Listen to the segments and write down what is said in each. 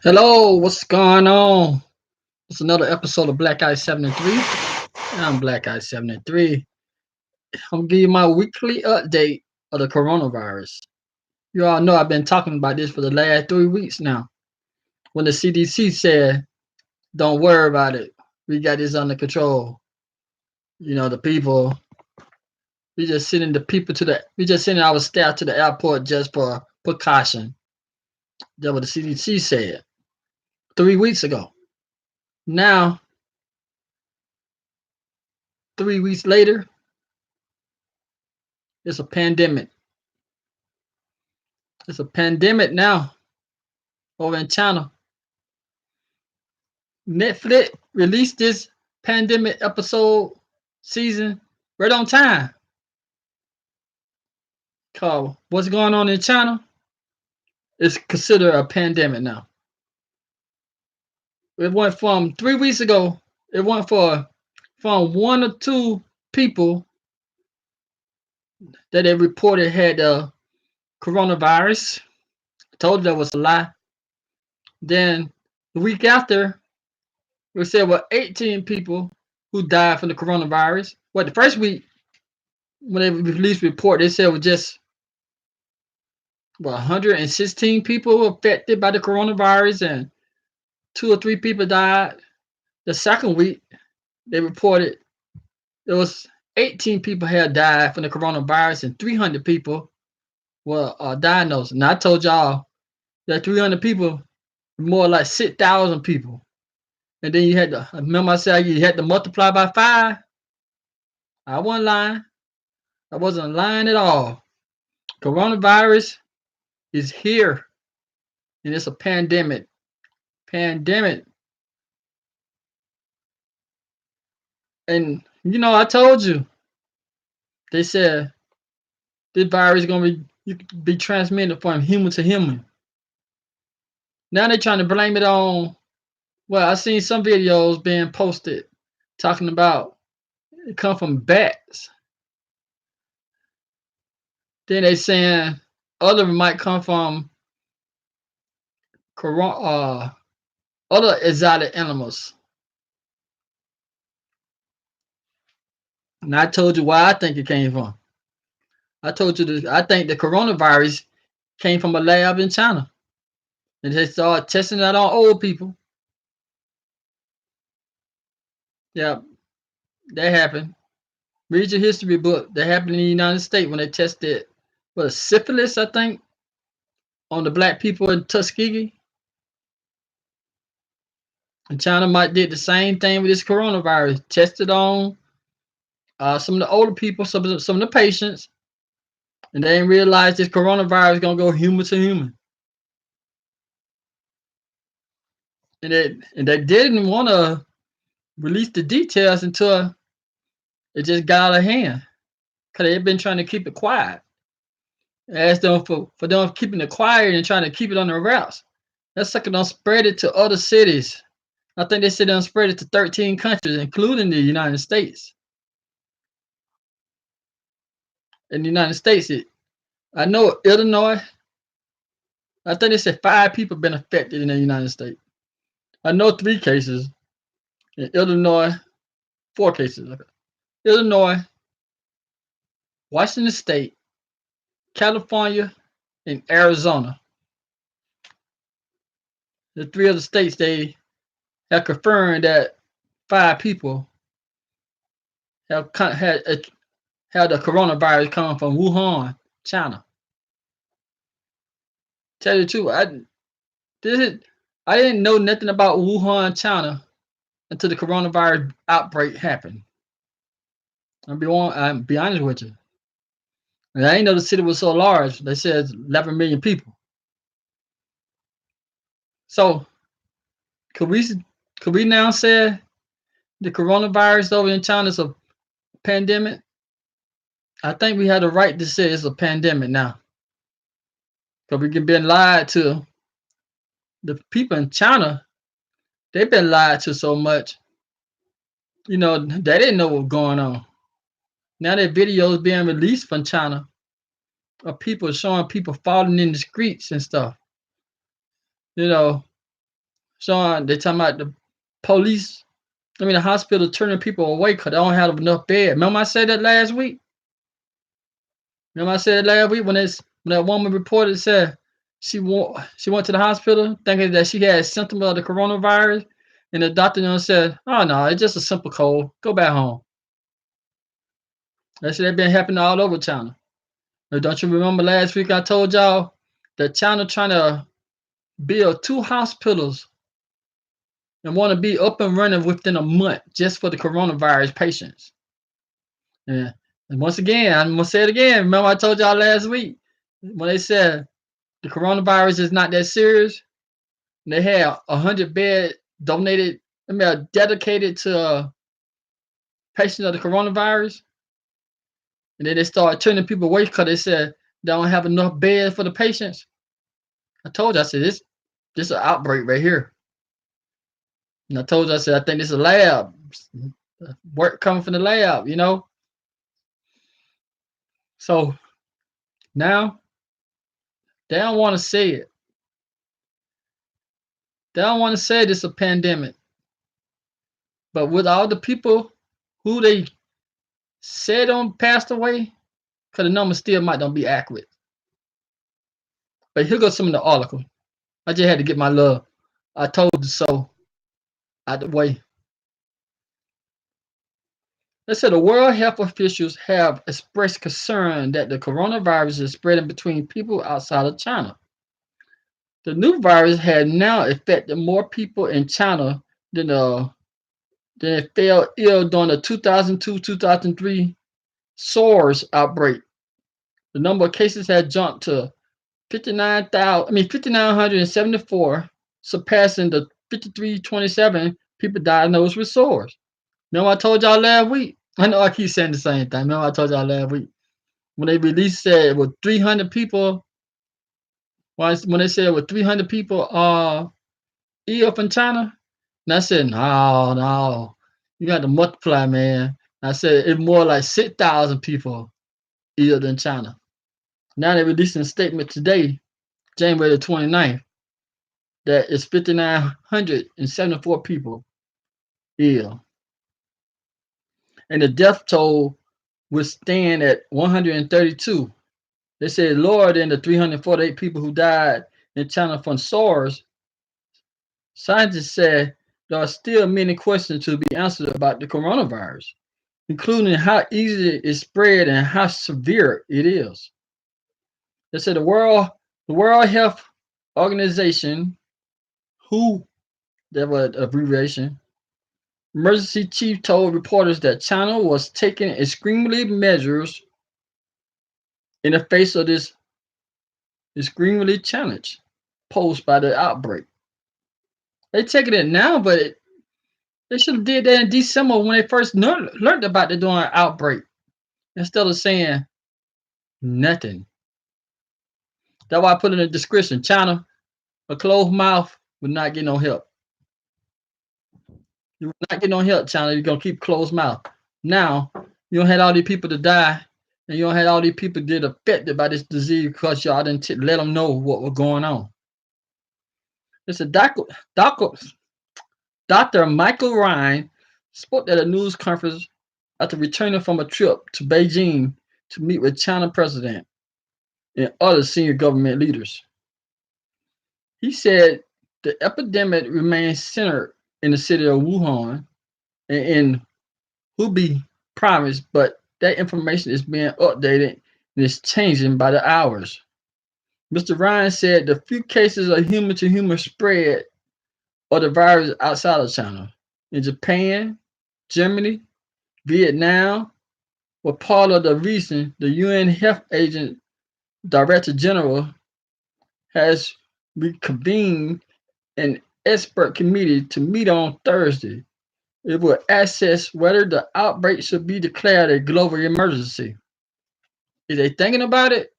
Hello, what's going on? It's another episode of Black Eye 73. I'm Black Eye 73. I'm gonna give you my weekly update of the coronavirus. You all know I've been talking about this for the last 3 weeks now. When the CDC said, don't worry about it, we got this under control. The people, we just sending our staff to the airport just for precaution. That's what the CDC said 3 weeks ago. Now, 3 weeks later, it's a pandemic. It's a pandemic now over in China. Netflix released this pandemic episode season right on time. Called What's Going On in China is considered a pandemic now. It went from 3 weeks ago, it went from one or two people that they reported had the coronavirus. Told you that was a lie. Then the week after, we said 18 people who died from the coronavirus. The first week when they released the report, they said it was just 116 people affected by the coronavirus and two or three people died. The second week, they reported there was 18 people had died from the coronavirus and 300 people were diagnosed. And I told y'all that 300 people more like 6,000 people. And then you had to remember I said you had to multiply by 5. I wasn't lying. I wasn't lying at all. Coronavirus is here, and it's a pandemic. Pandemic. And I told you. They said this virus is gonna be transmitted from human to human. Now they're trying to blame it on. Well, I seen some videos being posted talking about it come from bats. Then they saying other might come from other exotic animals. And I told you why I think it came from. I told you this. I think the coronavirus came from a lab in China, and they started testing it on old people. Yeah, that happened. Read your history book. That happened in the United States when they tested syphilis, I think, on the black people in Tuskegee. And China might did the same thing with this coronavirus. Tested on some of the older people, some of the patients, and they didn't realize this coronavirus is gonna go human to human. And they didn't want to release the details until it just got out of hand. Cause they've been trying to keep it quiet. I asked them for them keeping it quiet and trying to keep it on their routes. That sucker don't spread it to other cities. I think they said they don't spread it to 13 countries, including the United States. In the United States, I know Illinois. I think they said 5 people been affected in the United States. I know 3 cases. In Illinois, 4 cases. Illinois, Washington State, California, and Arizona. The 3 other states they have confirmed that 5 people had the coronavirus coming from Wuhan, China. Tell you the truth, I didn't know nothing about Wuhan, China, until the coronavirus outbreak happened. I'll be honest with you. And I didn't know the city was so large. They said 11 million people. So could we now say the coronavirus over in China is a pandemic? I think we had the right to say it's a pandemic now. Because we've been lied to. The people in China, they've been lied to so much. They didn't know what was going on. Now that videos being released from China of people showing people falling in the streets and stuff. Sean, they talking about the police, the hospital turning people away because they don't have enough bed. Remember I said that last week? Remember I said last week when that woman reported said she went to the hospital thinking that she had symptoms of the coronavirus, and the doctor said, "Oh no, it's just a simple cold. Go back home." That shit been happening all over China. But don't you remember last week I told y'all that China trying to build 2 hospitals and want to be up and running within a month just for the coronavirus patients. Yeah. And once again, I'm gonna say it again. Remember I told y'all last week when they said the coronavirus is not that serious. They had 100 bed donated, dedicated to patients of the coronavirus, and then they started turning people away because they said they don't have enough beds for the patients. I told you, I said this is an outbreak right here. And I told you, I said I think this is a lab. Work coming from the lab. So now they don't want to say it. They don't want to say this is a pandemic. But with all the people who they said on passed away, because the numbers still might not be accurate. But here goes some of the article. I just had to get my love. I told you so out the way. They said the World Health officials have expressed concern that the coronavirus is spreading between people outside of China. The new virus had now affected more people in China than it fell ill during the 2002-2003 SARS outbreak. The number of cases had jumped to 5,974, surpassing the 5,327 people diagnosed with SARS. Remember I told y'all last week? I know I keep saying the same thing. Remember I told y'all last week when they released said it was 300 people. When they said it was 300 people ill from China, and I said no, you got to multiply, man. I said it's more like 6,000 people ill than China. Now they're releasing a statement today, January the 29th, that it's 5,974 people ill. And the death toll would stand at 132. They said lower than the 348 people who died in China from SARS. Scientists said there are still many questions to be answered about the coronavirus, including how easy it is spread and how severe it is. They said the World Health Organization, WHO, that was an abbreviation, emergency chief told reporters that China was taking extremely measures in the face of this extremely challenge posed by the outbreak. They taking it now, but they should have did that in December when they first learned about the doing outbreak instead of saying nothing. That's why I put in the description. China, a closed mouth would not get no help. You will not get no help, China. You're gonna keep closed mouth. Now you don't have all these people to die, and you don't have all these people get affected by this disease because y'all didn't let them know what was going on. It's a Dr. Michael Ryan spoke at a news conference after returning from a trip to Beijing to meet with China president and other senior government leaders. He said the epidemic remains centered in the city of Wuhan and in Hubei province, but that information is being updated and is changing by the hours. Mr. Ryan said the few cases of human to human spread of the virus outside of China, in Japan, Germany, Vietnam, were part of the reason the UN Health Agent Director General has reconvened an expert committee to meet on Thursday. It will assess whether the outbreak should be declared a global emergency. Is they thinking about it?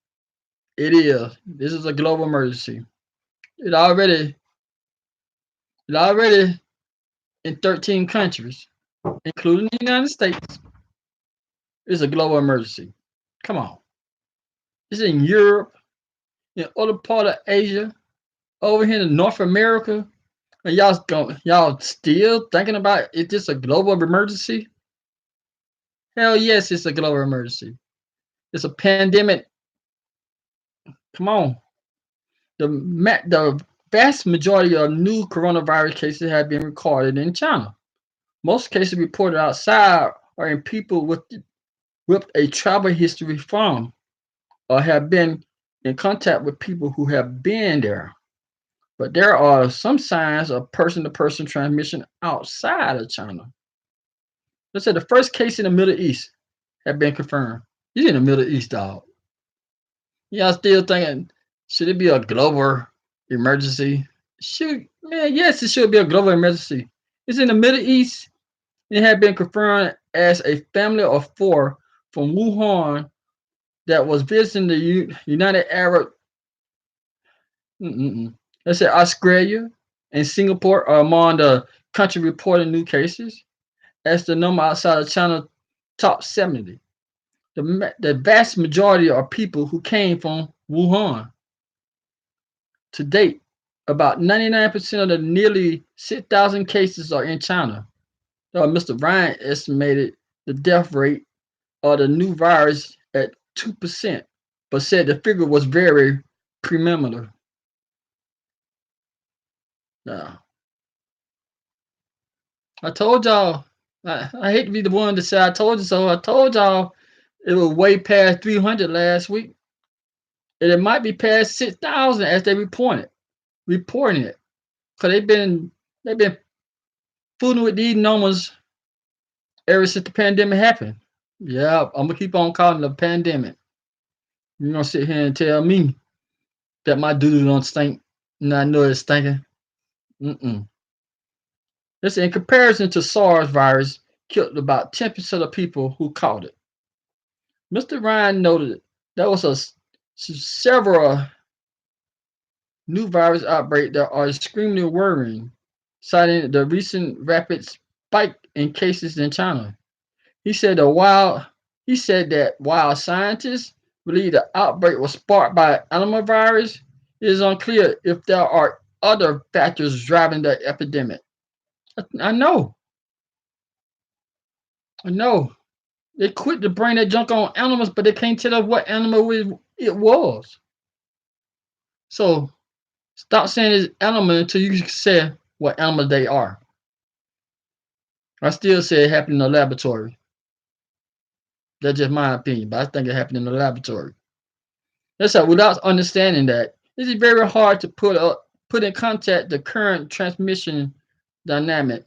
It is. This is a global emergency. It already in 13 countries, including the United States, is a global emergency. Come on. It's in Europe, in other part of Asia, over here in North America, And y'all still thinking about is this a global emergency? Hell yes, it's a global emergency. It's a pandemic. Come on. The vast majority of new coronavirus cases have been recorded in China. Most cases reported outside are in people with a travel history from or have been in contact with people who have been there. But there are some signs of person to person transmission outside of China. Let's say the first case in the Middle East have been confirmed. He's in the Middle East, dog. Y'all still thinking, should it be a global emergency? Should man, yes, it should be a global emergency. It's in the Middle East. It had been confirmed as a family of four from Wuhan that was visiting the United Arab. Let's say Australia and Singapore are among the country reporting new cases, as the number outside of China top 70. The vast majority are people who came from Wuhan. To date, about 99% of the nearly 6,000 cases are in China. Mr. Ryan estimated the death rate of the new virus at 2%, but said the figure was very preliminary. Now, I told y'all, I hate to be the one to say I told you so. I told y'all it was way past 300 last week. And it might be past 6,000 as they reporting it. Because they've been fooling with these numbers ever since the pandemic happened. Yeah, I'm gonna keep on calling it a pandemic. You're gonna sit here and tell me that my doodle don't stink, and I know it's stinking. Mm-mm. This in comparison to SARS virus killed about 10% of people who caught it. Mr. Ryan noted there was several new virus outbreaks that are extremely worrying, citing the recent rapid spike in cases in China. He said that while scientists believe the outbreak was sparked by animal virus, it is unclear if there are other factors driving the epidemic. I know, I know. They quit to bring that junk on animals, but they can't tell us what animal it was. So stop saying it's animal until you say what animal they are. I still say it happened in the laboratory. That's just my opinion, but I think it happened in the laboratory. That's how, without understanding that, it is very hard to put in contact the current transmission dynamic.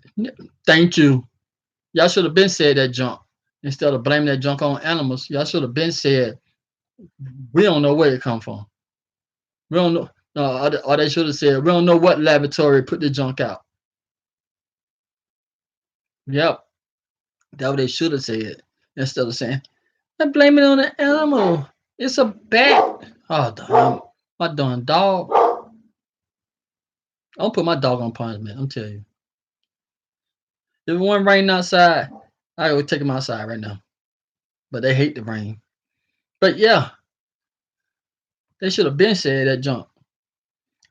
Thank you. Y'all should have been said that junk instead of blaming that junk on animals. Y'all should have been said we don't know where it come from. We don't know. No, or they should have said we don't know what laboratory put the junk out. Yep, that's what they should have said instead of saying I'm blaming it on the animal. It's a bat. Oh, damn. My darn dog. I'll put my dog on punishment. I'm telling you. If it wasn't raining outside, I would take him outside right now. But they hate the rain. But yeah, they should have been said that jump.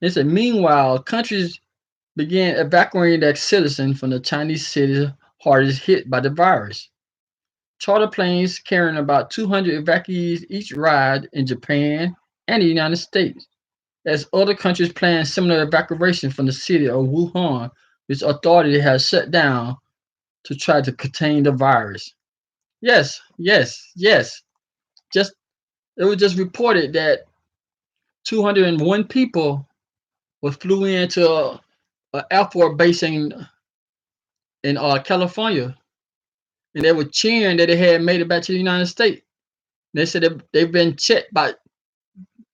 They said, meanwhile, countries began evacuating their citizens from the Chinese cities hardest hit by the virus. Charter planes carrying about 200 evacuees each ride in Japan and the United States, as other countries plan similar evacuation from the city of Wuhan, which authority has shut down to try to contain the virus. Yes, yes, yes. Just it was just reported that 201 people was flew into a airport base in California, and they were cheering that they had made it back to the United States. They said they've been checked by.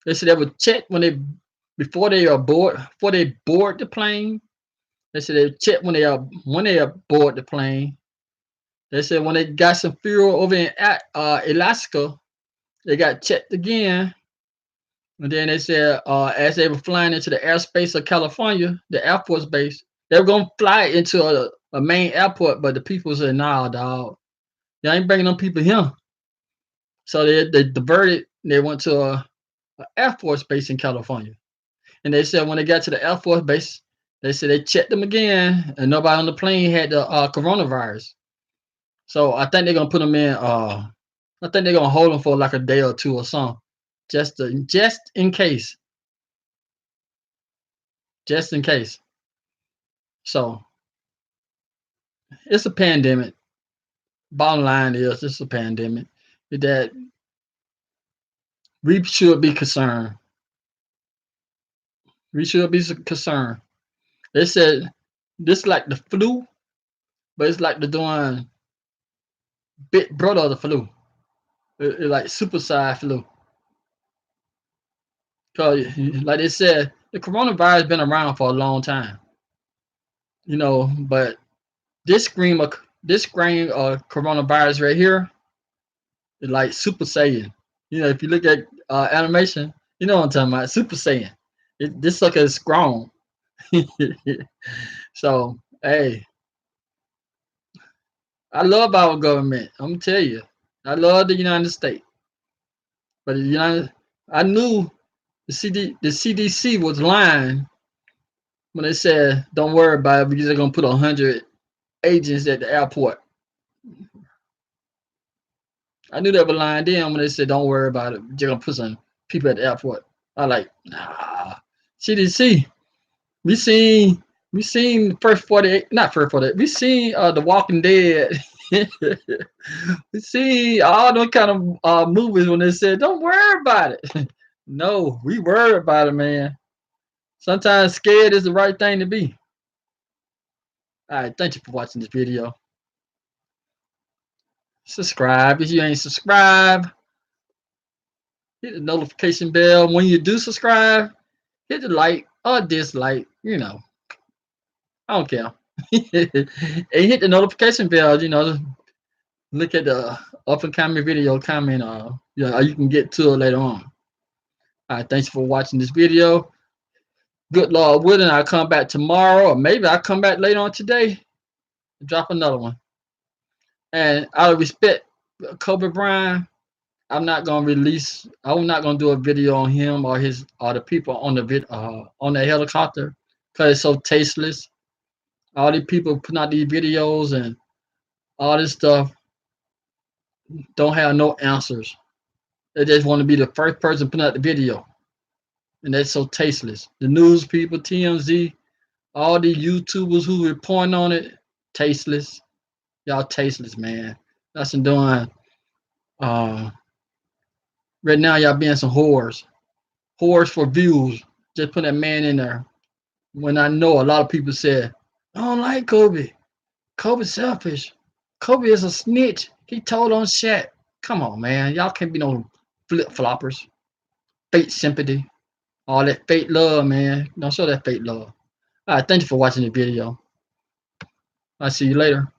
They said they were checked before they board the plane. They said they checked when they are board the plane. They said when they got some fuel over in Alaska, they got checked again. And then they said as they were flying into the airspace of California, the Air Force base, they were gonna fly into a main airport, but the people said, "Nah, dog, they ain't bringing them people here." So they diverted. They went to a Air Force base in California, and they said when they got to the Air Force base, They said they checked them again, and nobody on the plane had the coronavirus. So I think they're gonna put them in. I think they're gonna hold them for like a day or two or something, just in case, just in case. So it's a pandemic. Bottom line is, it's a pandemic that we should be concerned. We should be concerned. They said this like the flu, but it's like the doing big brother of the flu. It like superside flu. Cause like they said, the coronavirus been around for a long time, but this strain of coronavirus right here is like Super Saiyan. If you look at animation, you know what I'm talking about. Super Saiyan. This sucker is strong. So hey, I love our government. I'm gonna tell you, I love the United States, but I knew the CDC was lying when they said don't worry about it because they're gonna put 100 agents at the airport. I knew they were lying then when they said don't worry about it. They're gonna put some people at the airport. I like nah. CDC. We seen we seen first 48, not first 48. We seen The Walking Dead. We see all those kind of movies when they said don't worry about it. No, we worry about it, man. Sometimes scared is the right thing to be. All right, thank you for watching this video. Subscribe if you ain't subscribed. Hit the notification bell when you do subscribe. Hit the like or dislike. I don't care. And hit the notification bell. Look at the up and coming video comment. Or you can get to it later on. All right, thanks for watching this video. Good Lord willing, I'll come back tomorrow, or maybe I'll come back later on today and drop another one. And out of respect, Kobe Bryant, I'm not gonna do a video on him or the people on the helicopter because it's so tasteless. All these people putting out these videos and all this stuff don't have no answers. They just want to be the first person putting out the video, and that's so tasteless. The news people, TMZ, all the YouTubers who reporting on it, tasteless. Y'all tasteless, man. That's some doing. Right now, y'all being some whores. Whores for views. Just put that man in there. When I know a lot of people said, I don't like Kobe. Kobe's selfish. Kobe is a snitch. He told on Shaq. Come on, man. Y'all can't be no flip floppers. Fake sympathy. All that fake love, man. Don't show that fake love. All right, thank you for watching the video. I'll see you later.